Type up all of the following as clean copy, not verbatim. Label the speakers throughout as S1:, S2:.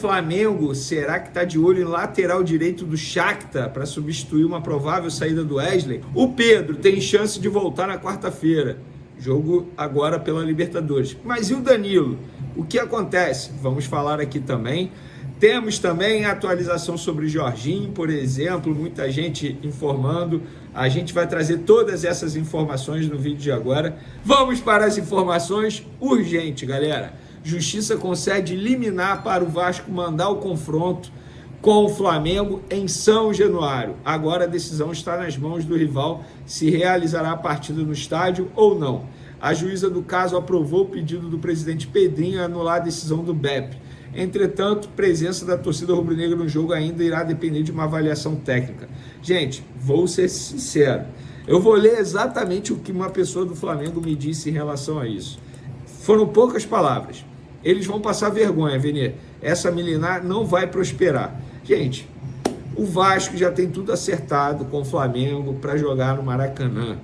S1: Flamengo, será que está de olho em lateral direito do Shakhtar para substituir uma provável saída do Wesley? O Pedro tem chance de voltar na quarta-feira, jogo agora pela Libertadores. Mas e o Danilo? O que acontece? Vamos falar aqui também. Temos também a atualização sobre o Jorginho, por exemplo, muita gente informando. A gente vai trazer todas essas informações no vídeo de agora. Vamos para as informações urgentes, galera. Justiça concede liminar para o Vasco mandar o confronto com o Flamengo em São Januário. Agora a decisão está nas mãos do rival se realizará a partida no estádio ou não. A juíza do caso aprovou o pedido do presidente Pedrinho a anular a decisão do BEP. Entretanto, a presença da torcida rubro-negra no jogo ainda irá depender de uma avaliação técnica. Gente, vou ser sincero. Eu vou ler exatamente o que uma pessoa do Flamengo me disse em relação a isso. Foram poucas palavras. Eles vão passar vergonha, Vene. Essa milenar não vai prosperar. Gente, o Vasco já tem tudo acertado com o Flamengo para jogar no Maracanã.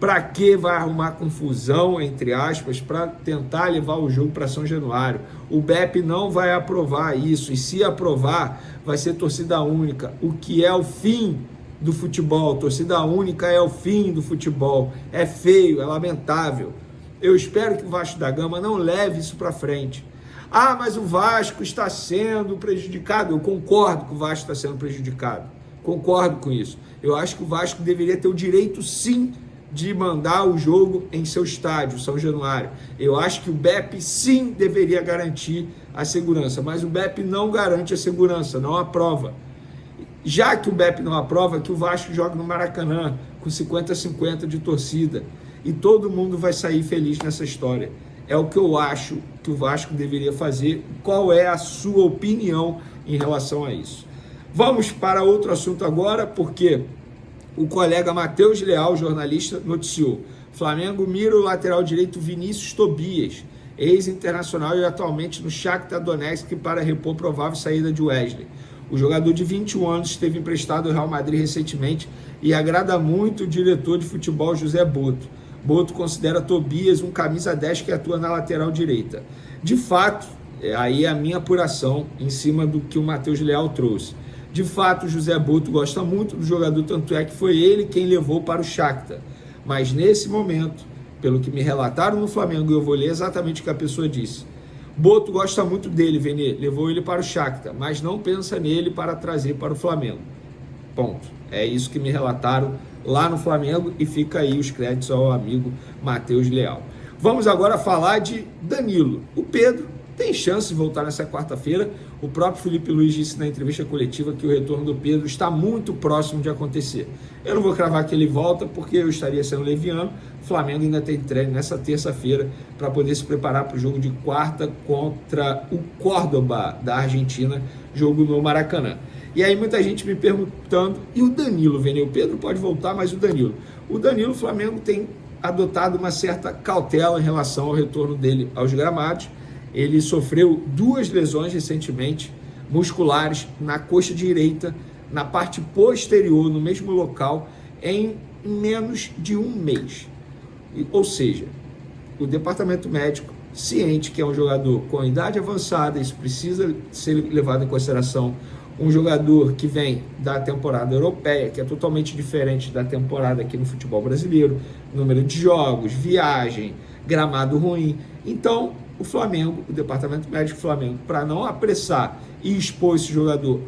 S1: Para que vai arrumar confusão, entre aspas, para tentar levar o jogo para São Januário? O BEP não vai aprovar isso. E se aprovar, vai ser torcida única. O que é o fim do futebol. Torcida única é o fim do futebol. É feio, é lamentável. Eu espero que o Vasco da Gama não leve isso para frente. Ah, mas o Vasco está sendo prejudicado. Eu concordo que o Vasco está sendo prejudicado. Concordo com isso. Eu acho que o Vasco deveria ter o direito, sim, de mandar o jogo em seu estádio, São Januário. Eu acho que o BEP, sim, deveria garantir a segurança. Mas o BEP não garante a segurança, não aprova. Já que o BEP não aprova, que o Vasco joga no Maracanã, com 50-50 de torcida. E todo mundo vai sair feliz nessa história. É o que eu acho que o Vasco deveria fazer. Qual é a sua opinião em relação a isso? Vamos para outro assunto agora, porque o colega Matheus Leal, jornalista, noticiou: Flamengo mira o lateral direito Vinícius Tobias, ex-internacional e atualmente no Shakhtar Donetsk, para repor provável saída de Wesley. O jogador de 21 anos esteve emprestado ao Real Madrid recentemente e agrada muito o diretor de futebol José Boto. Boto considera Tobias um camisa 10 que atua na lateral direita. De fato, aí é a minha apuração em cima do que o Matheus Leal trouxe. De fato, o José Boto gosta muito do jogador, tanto é que foi ele quem levou para o Shakhtar. Mas nesse momento, pelo que me relataram no Flamengo, eu vou ler exatamente o que a pessoa disse. Boto gosta muito dele, Vene, levou ele para o Shakhtar, mas não pensa nele para trazer para o Flamengo. Ponto. É isso que me relataram lá no Flamengo e fica aí os créditos ao amigo Matheus Leal. Vamos agora falar de Danilo. O Pedro tem chance de voltar nessa quarta-feira. O próprio Felipe Luiz disse na entrevista coletiva que o retorno do Pedro está muito próximo de acontecer. Eu não vou cravar que ele volta porque eu estaria sendo leviano. O Flamengo ainda tem treino nessa terça-feira para poder se preparar para o jogo de quarta contra o Córdoba da Argentina, jogo no Maracanã. E aí muita gente me perguntando, e o Danilo, Vene? O Pedro pode voltar, mas o Danilo? O Danilo, o Flamengo tem adotado uma certa cautela em relação ao retorno dele aos gramados. Ele sofreu 2 lesões recentemente, musculares, na coxa direita, na parte posterior, no mesmo local, em menos de um mês. Ou seja, o departamento médico, ciente que é um jogador com idade avançada, isso precisa ser levado em consideração, um jogador que vem da temporada europeia, que é totalmente diferente da temporada aqui no futebol brasileiro, número de jogos, viagem, gramado ruim. Então, o Flamengo, o departamento médico do Flamengo, para não apressar e expor esse jogador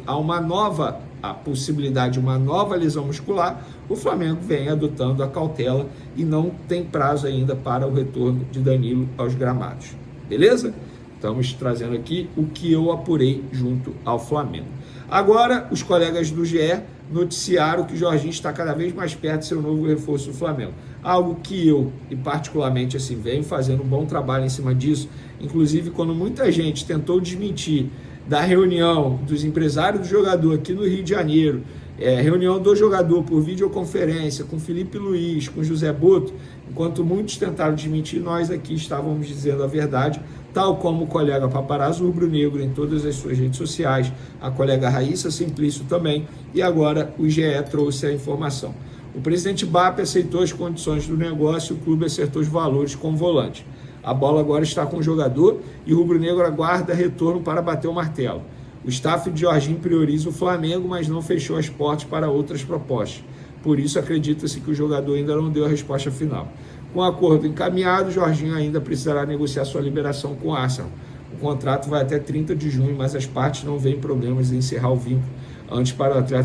S1: a possibilidade de uma nova lesão muscular, o Flamengo vem adotando a cautela e não tem prazo ainda para o retorno de Danilo aos gramados. Beleza? Estamos trazendo aqui o que eu apurei junto ao Flamengo. Agora, os colegas do GE noticiaram que o Jorginho está cada vez mais perto de ser o novo reforço do Flamengo. Algo que eu, e particularmente assim, venho fazendo um bom trabalho em cima disso. Inclusive, quando muita gente tentou desmentir da reunião dos empresários do jogador aqui no Rio de Janeiro, reunião do jogador por videoconferência com Felipe Luiz, com José Boto, enquanto muitos tentaram desmentir, nós aqui estávamos dizendo a verdade, tal como o colega Paparazzo Rubro-Negro em todas as suas redes sociais, a colega Raíssa Simplício também, e agora o GE trouxe a informação. O presidente BAP aceitou as condições do negócio e o clube acertou os valores com o volante. A bola agora está com o jogador e o Rubro-Negro aguarda retorno para bater o martelo. O staff de Jorginho prioriza o Flamengo, mas não fechou as portas para outras propostas. Por isso, acredita-se que o jogador ainda não deu a resposta final. Com o acordo encaminhado, Jorginho ainda precisará negociar sua liberação com o Arsenal. O contrato vai até 30 de junho, mas as partes não veem problemas em encerrar o vínculo antes para o atleta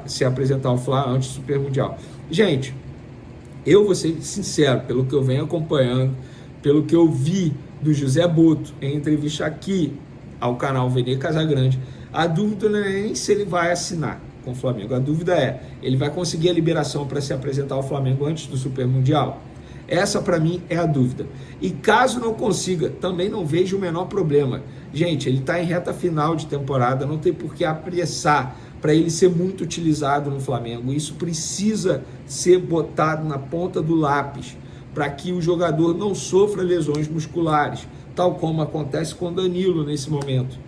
S1: se apresentar ao Fla antes do Super Mundial. Gente, eu vou ser sincero, pelo que eu venho acompanhando, pelo que eu vi do José Boto em entrevista aqui ao canal Vene Casagrande, a dúvida não é nem se ele vai assinar com o Flamengo, a dúvida é, ele vai conseguir a liberação para se apresentar ao Flamengo antes do Super Mundial? Essa para mim é a dúvida. E caso não consiga, também não vejo o menor problema. Gente, ele está em reta final de temporada, não tem por que apressar para ele ser muito utilizado no Flamengo. Isso precisa ser botado na ponta do lápis para que o jogador não sofra lesões musculares, tal como acontece com Danilo nesse momento.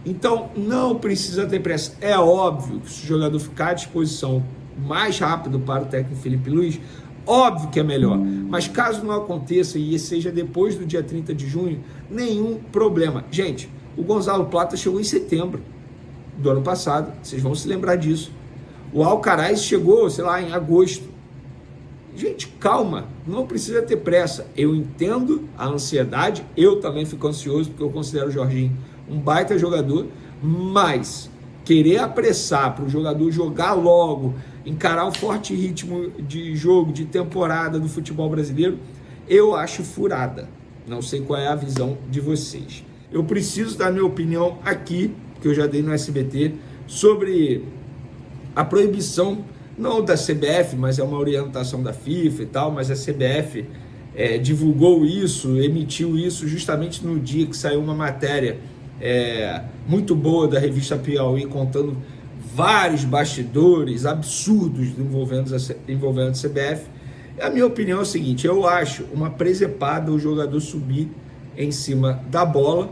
S1: Então, não precisa ter pressa. É óbvio que se o jogador ficar à disposição mais rápido para o técnico Felipe Luiz, óbvio que é melhor, mas caso não aconteça e seja depois do dia 30 de junho, nenhum problema. Gente, o Gonzalo Plata chegou em setembro do ano passado, vocês vão se lembrar disso. O Alcaraz chegou, sei lá, em agosto. Gente, calma, não precisa ter pressa. Eu entendo a ansiedade, eu também fico ansioso, porque eu considero o Jorginho um baita jogador, mas querer apressar para o jogador jogar logo, encarar o forte ritmo de jogo, de temporada do futebol brasileiro, eu acho furada. Não sei qual é a visão de vocês. Eu preciso dar minha opinião aqui, que eu já dei no SBT, sobre a proibição, não da CBF, mas é uma orientação da FIFA e tal, mas a CBF divulgou isso, emitiu isso justamente no dia que saiu uma matéria muito boa da revista Piauí, contando vários bastidores absurdos envolvendo a CBF. A minha opinião é o seguinte, eu acho uma presepada o jogador subir em cima da bola,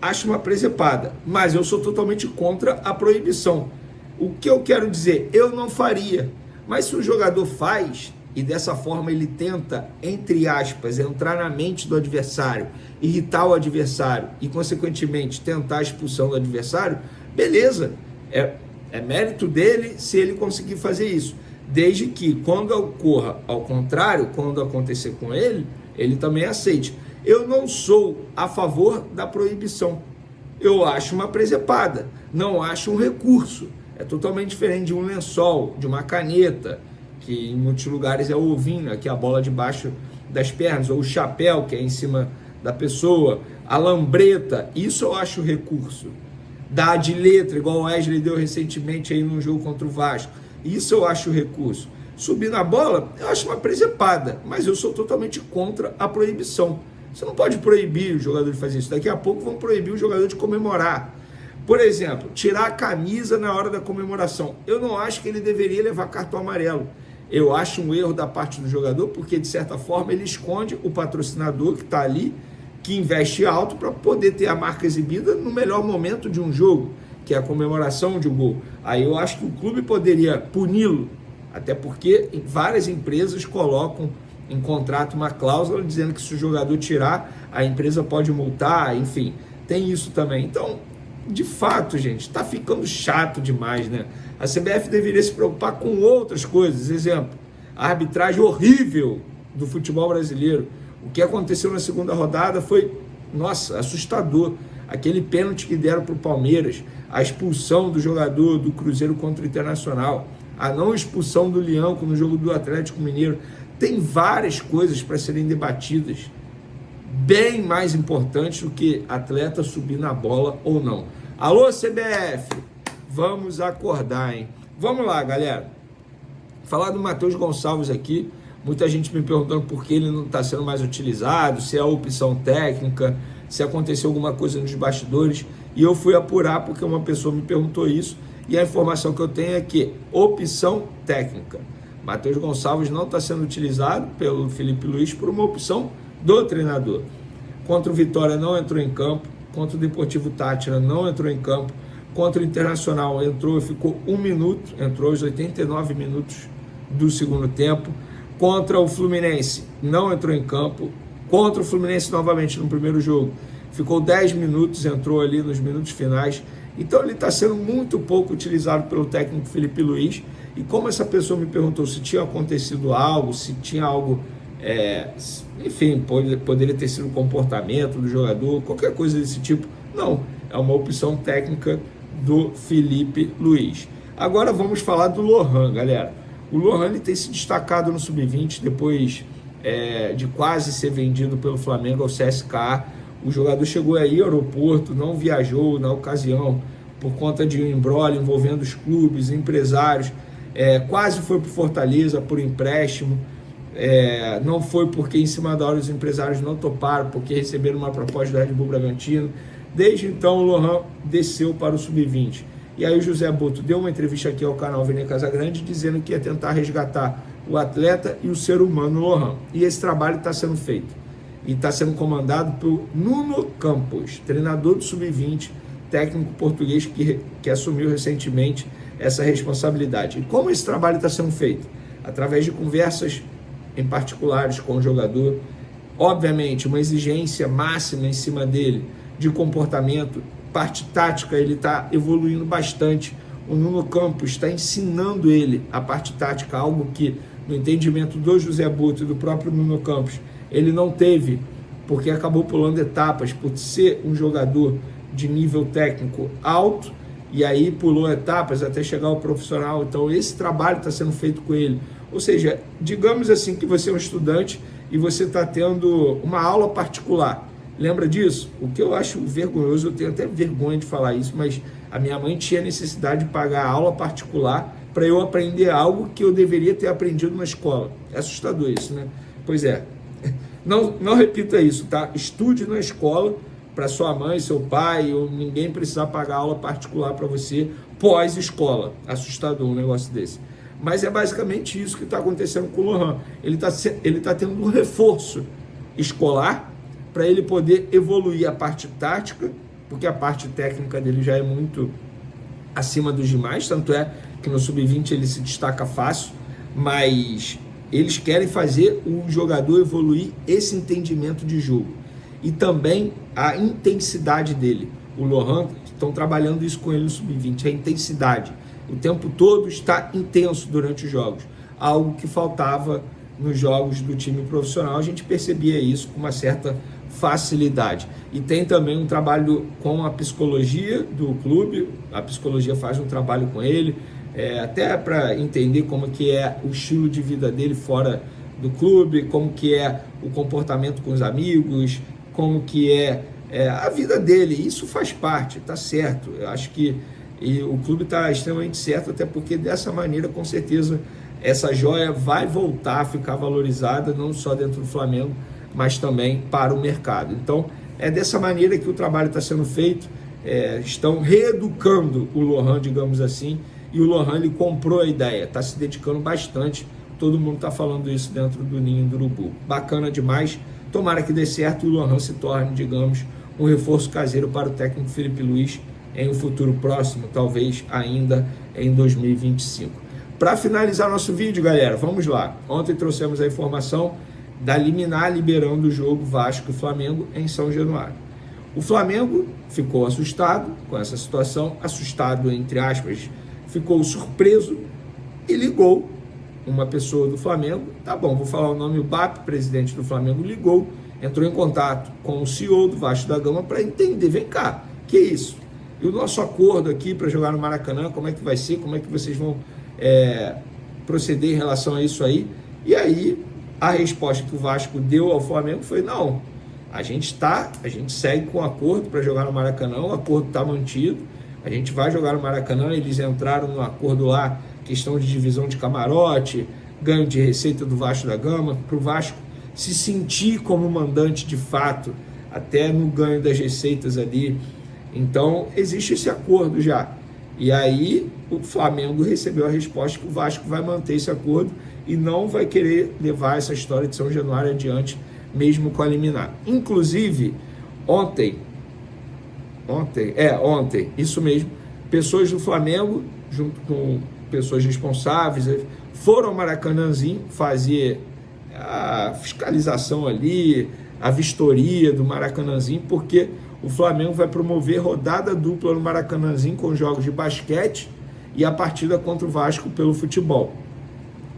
S1: acho uma presepada, mas eu sou totalmente contra a proibição. O que eu quero dizer, eu não faria, mas se o jogador faz e dessa forma ele tenta, entre aspas, entrar na mente do adversário, irritar o adversário e consequentemente tentar a expulsão do adversário, beleza, é mérito dele se ele conseguir fazer isso, desde que quando ocorra ao contrário, quando acontecer com ele, ele também aceite. Eu não sou a favor da proibição, eu acho uma presepada, não acho um recurso, é totalmente diferente de um lençol, de uma caneta, que em muitos lugares é o ovinho, que é a bola debaixo das pernas, ou o chapéu, que é em cima da pessoa, a lambreta, isso eu acho recurso. Dar de letra, igual o Wesley deu recentemente aí num jogo contra o Vasco, isso eu acho recurso. Subir na bola, eu acho uma presepada, mas eu sou totalmente contra a proibição. Você não pode proibir o jogador de fazer isso. Daqui a pouco vão proibir o jogador de comemorar. Por exemplo, tirar a camisa na hora da comemoração. Eu não acho que ele deveria levar cartão amarelo. Eu acho um erro da parte do jogador, porque de certa forma ele esconde o patrocinador que está ali, que investe alto para poder ter a marca exibida no melhor momento de um jogo, que é a comemoração de um gol. Aí eu acho que o clube poderia puni-lo, até porque várias empresas colocam em contrato uma cláusula dizendo que se o jogador tirar, a empresa pode multar, enfim, tem isso também. Então, de fato, gente, está ficando chato demais, né? A CBF deveria se preocupar com outras coisas. Exemplo, a arbitragem horrível do futebol brasileiro. O que aconteceu na segunda rodada foi, nossa, assustador. Aquele pênalti que deram para o Palmeiras, a expulsão do jogador do Cruzeiro contra o Internacional, a não expulsão do Leão no jogo do Atlético Mineiro. Tem várias coisas para serem debatidas, bem mais importantes do que atleta subir na bola ou não. Alô, CBF, vamos acordar, hein? Vamos lá, galera. Falar do Matheus Gonçalves aqui, muita gente me perguntando por que ele não está sendo mais utilizado, se é a opção técnica, se aconteceu alguma coisa nos bastidores, e eu fui apurar porque uma pessoa me perguntou isso, e a informação que eu tenho é que opção técnica. Matheus Gonçalves não está sendo utilizado pelo Felipe Luiz por uma opção do treinador. Contra o Vitória não entrou em campo, contra o Deportivo Táchira não entrou em campo, contra o Internacional entrou e ficou 1 minuto, entrou aos 89 minutos do segundo tempo, contra o Fluminense não entrou em campo, contra o Fluminense novamente no primeiro jogo, ficou 10 minutos, entrou ali nos minutos finais, Então ele está sendo muito pouco utilizado pelo técnico Felipe Luiz. E como essa pessoa me perguntou se tinha acontecido algo, se tinha algo, enfim, poderia ter sido o comportamento do jogador, qualquer coisa desse tipo, não, é uma opção técnica do Felipe Luiz. Agora vamos falar do Lohan, galera. O Lohan ele tem se destacado no Sub-20 depois de quase ser vendido pelo Flamengo ao CSKA. O jogador chegou aí ao aeroporto, não viajou na ocasião por conta de um imbróglio envolvendo os clubes, empresários. Quase foi para o Fortaleza por empréstimo. Não foi porque em cima da hora os empresários não toparam, porque receberam uma proposta do Red Bull Bragantino. Desde então o Lohan desceu para o Sub-20. E aí o José Boto deu uma entrevista aqui ao canal Vene Casagrande dizendo que ia tentar resgatar o atleta e o ser humano Lohan. E esse trabalho está sendo feito. E está sendo comandado por Nuno Campos, treinador do Sub-20, técnico português que assumiu recentemente essa responsabilidade. E como esse trabalho está sendo feito? Através de conversas em particulares com o jogador, obviamente uma exigência máxima em cima dele de comportamento, parte tática ele está evoluindo bastante. O Nuno Campos está ensinando ele a parte tática, algo que no entendimento do José Boto e do próprio Nuno Campos ele não teve, porque acabou pulando etapas, por ser um jogador de nível técnico alto, e aí pulou etapas até chegar ao profissional. Então esse trabalho está sendo feito com ele. Ou seja, digamos assim que você é um estudante e você está tendo uma aula particular. Lembra disso? O que eu acho vergonhoso, eu tenho até vergonha de falar isso, mas a minha mãe tinha necessidade de pagar aula particular para eu aprender algo que eu deveria ter aprendido na escola. É assustador isso, né? Pois é. Não repita isso, tá? Estude na escola para sua mãe, seu pai, ou ninguém precisar pagar aula particular para você pós-escola. Assustador um negócio desse. Mas é basicamente isso que está acontecendo com o Lohan. Ele tá tendo um reforço escolar para ele poder evoluir a parte tática, porque a parte técnica dele já é muito acima dos demais, tanto é que no Sub-20 ele se destaca fácil, mas eles querem fazer o jogador evoluir esse entendimento de jogo e também a intensidade dele. O Lohan, estão trabalhando isso com ele no Sub-20, a intensidade. O tempo todo está intenso durante os jogos, algo que faltava nos jogos do time profissional. A gente percebia isso com uma certa facilidade. E tem também um trabalho com a psicologia do clube, a psicologia faz um trabalho com ele, até para entender como que é o estilo de vida dele fora do clube, como que é o comportamento com os amigos, como que é a vida dele. Isso faz parte, tá certo. Eu acho que o clube está extremamente certo, até porque dessa maneira, com certeza, essa joia vai voltar a ficar valorizada, não só dentro do Flamengo, mas também para o mercado. Então, é dessa maneira que o trabalho está sendo feito. Estão reeducando o Lohan, digamos assim, e o Lohan ele comprou a ideia, está se dedicando bastante. Todo mundo está falando isso dentro do Ninho do Urubu. Bacana demais. Tomara que dê certo e o Lohan se torne, digamos, um reforço caseiro para o técnico Felipe Luiz em um futuro próximo, talvez ainda em 2025. Para finalizar nosso vídeo, galera, vamos lá. Ontem trouxemos a informação da liminar liberando o jogo Vasco e Flamengo em São Januário. O Flamengo ficou assustado com essa situação, assustado entre aspas, ficou surpreso e ligou uma pessoa do Flamengo, tá bom, vou falar o nome, o BAP, presidente do Flamengo, ligou, entrou em contato com o CEO do Vasco da Gama para entender, vem cá, que isso? E o nosso acordo aqui para jogar no Maracanã, como é que vai ser, como é que vocês vão proceder em relação a isso aí? E aí, a resposta que o Vasco deu ao Flamengo foi, não, a gente segue com o acordo para jogar no Maracanã, o acordo está mantido, a gente vai jogar no Maracanã, eles entraram no acordo lá, questão de divisão de camarote, ganho de receita do Vasco da Gama, para o Vasco se sentir como mandante de fato, até no ganho das receitas ali. Então, existe esse acordo já. E aí, o Flamengo recebeu a resposta que o Vasco vai manter esse acordo e não vai querer levar essa história de São Januário adiante, mesmo com a liminar. Inclusive, ontem, isso mesmo, pessoas do Flamengo, junto com pessoas responsáveis, foram ao Maracanãzinho fazer a fiscalização ali, a vistoria do Maracanãzinho, porque o Flamengo vai promover rodada dupla no Maracanãzinho com jogos de basquete e a partida contra o Vasco pelo futebol.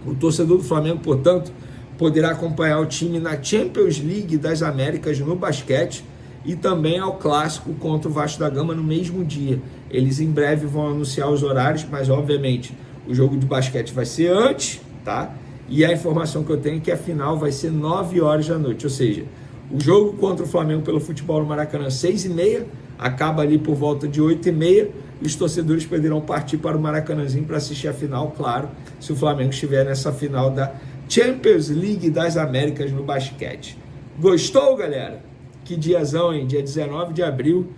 S1: O torcedor do Flamengo, portanto, poderá acompanhar o time na Champions League das Américas no basquete e também ao clássico contra o Vasco da Gama no mesmo dia. Eles em breve vão anunciar os horários, mas obviamente o jogo de basquete vai ser antes, tá? E a informação que eu tenho é que a final vai ser 9 horas da noite, ou seja, o jogo contra o Flamengo pelo futebol no Maracanã 6h30, acaba ali por volta de 8h30, e os torcedores poderão partir para o Maracanãzinho para assistir a final, claro, se o Flamengo estiver nessa final da Champions League das Américas no basquete. Gostou, galera? Que diazão, hein? Dia 19 de abril,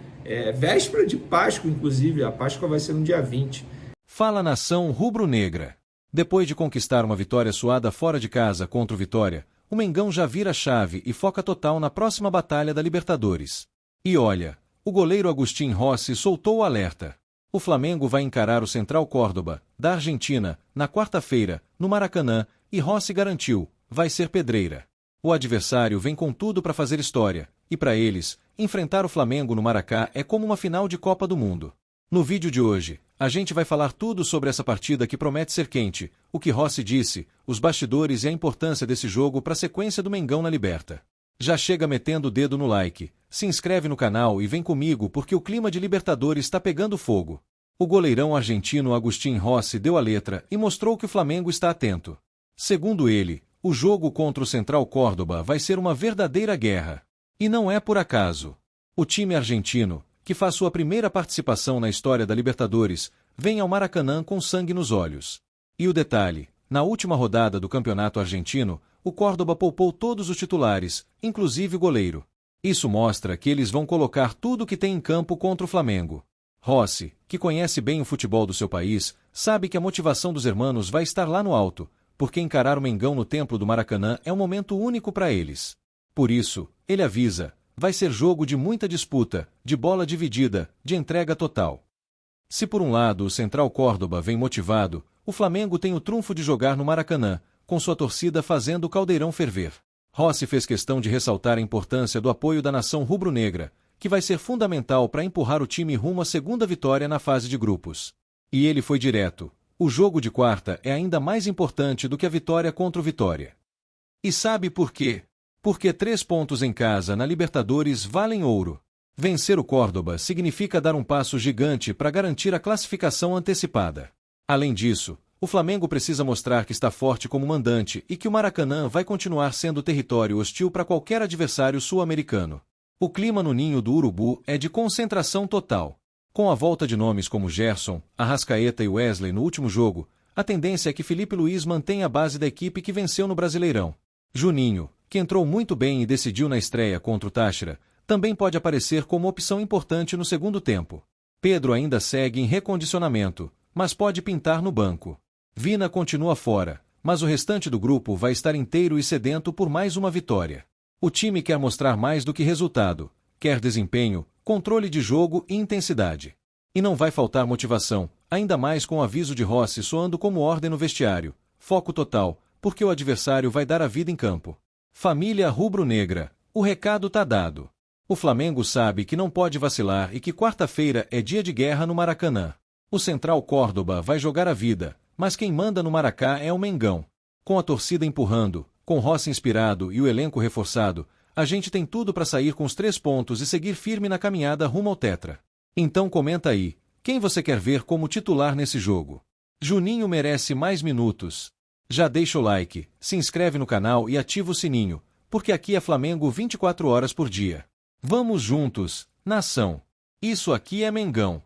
S1: véspera de Páscoa, inclusive, a Páscoa vai ser no dia 20.
S2: Fala, nação rubro-negra. Depois de conquistar uma vitória suada fora de casa contra o Vitória, o Mengão já vira a chave e foca total na próxima batalha da Libertadores. E olha, o goleiro Agustín Rossi soltou o alerta. O Flamengo vai encarar o Central Córdoba, da Argentina, na quarta-feira, no Maracanã, e Rossi garantiu, vai ser pedreira. O adversário vem com tudo para fazer história, e para eles, enfrentar o Flamengo no Maracá é como uma final de Copa do Mundo. No vídeo de hoje, a gente vai falar tudo sobre essa partida que promete ser quente, o que Rossi disse, os bastidores e a importância desse jogo para a sequência do Mengão na Liberta. Já chega metendo o dedo no like, se inscreve no canal e vem comigo porque o clima de Libertadores está pegando fogo. O goleirão argentino Agustín Rossi deu a letra e mostrou que o Flamengo está atento. Segundo ele, o jogo contra o Central Córdoba vai ser uma verdadeira guerra. E não é por acaso. O time argentino, que faz sua primeira participação na história da Libertadores, vem ao Maracanã com sangue nos olhos. E o detalhe, na última rodada do campeonato argentino, o Córdoba poupou todos os titulares, inclusive o goleiro. Isso mostra que eles vão colocar tudo o que tem em campo contra o Flamengo. Rossi, que conhece bem o futebol do seu país, sabe que a motivação dos hermanos vai estar lá no alto, porque encarar o Mengão no templo do Maracanã é um momento único para eles. Por isso, ele avisa, vai ser jogo de muita disputa, de bola dividida, de entrega total. Se por um lado o Central Córdoba vem motivado, o Flamengo tem o trunfo de jogar no Maracanã, com sua torcida fazendo o caldeirão ferver. Rossi fez questão de ressaltar a importância do apoio da nação rubro-negra, que vai ser fundamental para empurrar o time rumo à segunda vitória na fase de grupos. E ele foi direto. O jogo de quarta é ainda mais importante do que a vitória contra o Vitória. E sabe por quê? Porque 3 pontos em casa na Libertadores valem ouro. Vencer o Córdoba significa dar um passo gigante para garantir a classificação antecipada. Além disso, o Flamengo precisa mostrar que está forte como mandante e que o Maracanã vai continuar sendo território hostil para qualquer adversário sul-americano. O clima no ninho do Urubu é de concentração total. Com a volta de nomes como Gerson, Arrascaeta e Wesley no último jogo, a tendência é que Felipe Luiz mantenha a base da equipe que venceu no Brasileirão. Juninho, que entrou muito bem e decidiu na estreia contra o Táchira, também pode aparecer como opção importante no segundo tempo. Pedro ainda segue em recondicionamento, mas pode pintar no banco. Vina continua fora, mas o restante do grupo vai estar inteiro e sedento por mais uma vitória. O time quer mostrar mais do que resultado, quer desempenho, controle de jogo e intensidade. E não vai faltar motivação, ainda mais com o aviso de Rossi soando como ordem no vestiário. Foco total, porque o adversário vai dar a vida em campo. Família rubro-negra, o recado tá dado. O Flamengo sabe que não pode vacilar e que quarta-feira é dia de guerra no Maracanã. O Central Córdoba vai jogar a vida, mas quem manda no Maracá é o Mengão. Com a torcida empurrando, com Rossi inspirado e o elenco reforçado, a gente tem tudo para sair com os 3 pontos e seguir firme na caminhada rumo ao Tetra. Então comenta aí, quem você quer ver como titular nesse jogo? Juninho merece mais minutos. Já deixa o like, se inscreve no canal e ativa o sininho, porque aqui é Flamengo 24 horas por dia. Vamos juntos, nação! Isso aqui é Mengão.